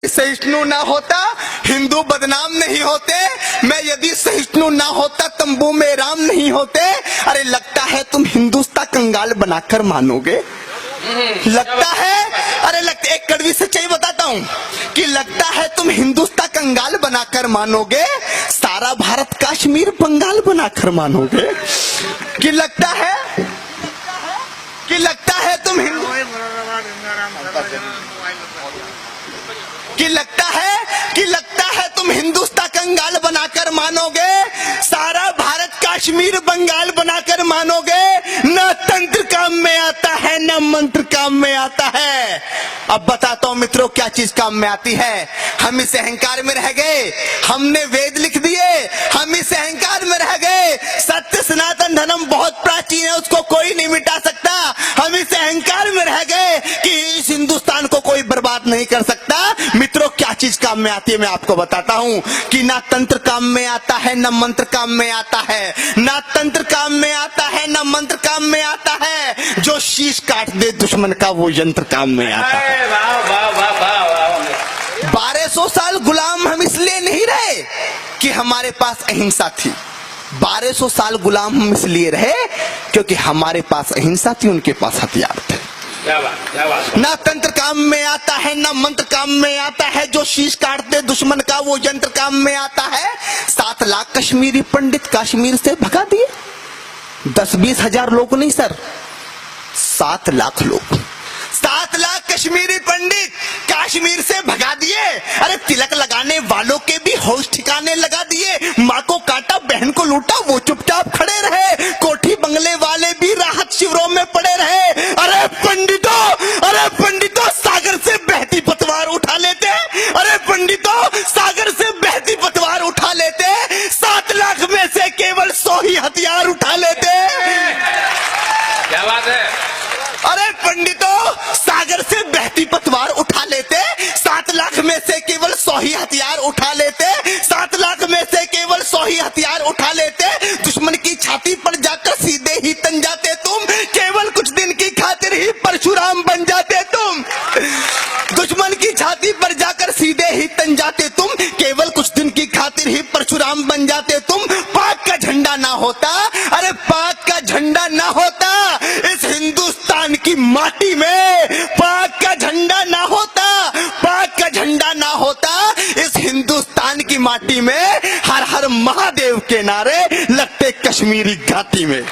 सहिष्णु ना होता हिंदू बदनाम नहीं होते, मैं यदि सहिष्णु ना होता तंबू में राम नहीं होते। अरे लगता है तुम हिंदुस्तान कंगाल बनाकर मानोगे, लगता है, अरे लगता, एक कड़वी सच्चाई बताता हूं कि लगता है तुम हिंदुस्तान कंगाल बनाकर मानोगे, सारा भारत कश्मीर बंगाल बनाकर मानोगे। कि लगता है तुम हिंदू, कि लगता है तुम हिंदुस्तान कंगाल बनाकर मानोगे, सारा भारत कश्मीर बंगाल बनाकर मानोगे। न तंत्र काम में आता है न मंत्र काम में आता है। अब बताता हूं मित्रों क्या चीज काम में आती है। हम इस अहंकार में रह गए, हमने वेद लिख दिए, हम इस अहंकार में रह गए। सत्य सनातन धर्म बहुत प्राचीन है, उसको कोई नहीं मिटा सकता। हम इस अहंकार में रह गए कि इस हिंदुस्तान को कोई बर्बाद नहीं कर सकता। मित्रों क्या चीज काम में आती है मैं आपको बताता हूं कि ना तंत्र काम में आता है न मंत्र काम में आता है, ना तंत्र काम में आता है न मंत्र काम में आता है। जो शीश काट दे दुश्मन का वो यंत्र काम में आता है। 1200 साल गुलाम हम इसलिए नहीं रहे कि हमारे पास अहिंसा थी, 1200 साल गुलाम हम इसलिए रहे क्योंकि हमारे पास अहिंसा थी, उनके पास हथियार थे। क्या बात। ना तंत्र काम में आता है ना मंत्र काम में आता है, जो शीश काटते दुश्मन का वो यंत्र काम में आता है। 7 लाख कश्मीरी पंडित कश्मीर से भगा दिए, 10-20 हजार लोग नहीं सर, 7 लाख लोग, 7 लाख कश्मीरी पंडित कश्मीर से भगा दिए। अरे तिलक लगाने वालों के भी होश ठिकाने लगा दिए। माँ को काटा बहन को लूटा वो चुपचाप खड़े रहे, कोठी बंगले वाले भी राहत शिविरों में पड़े रहे। अरे पंडितों सागर से बहती पतवार उठा लेते, अरे पंडितों सागर से बहती पतवार उठा लेते, 7 लाख में से केवल 100 ही हथियार उठा लेते। क्या बात है। अरे पंडितों सागर से बहती पतवार उठा लेते, 7 लाख में से केवल 100 ही हथियार उठा लेते, 7 लाख में से केवल 100 ही हथियार उठा लेते। दुश्मन की छाती पर जाकर सीधे ही तन जाते तुम, केवल कुछ दिन की खातिर ही परशुराम बन जाते तुम। दुश्मन की छाती पर जाकर सीधे ही तन जाते तुम, केवल कुछ दिन की खातिर ही परशुराम बन जाते तुम। पाक का झंडा ना होता, अरे पाक का झंडा ना होता इस हिंदुस्तान की माटी में, पाक का झंडा ना होता, पाक का झंडा ना होता इस हिंदुस्तान की माटी में, हर हर महादेव के नारे लगते कश्मीरी घाटी में।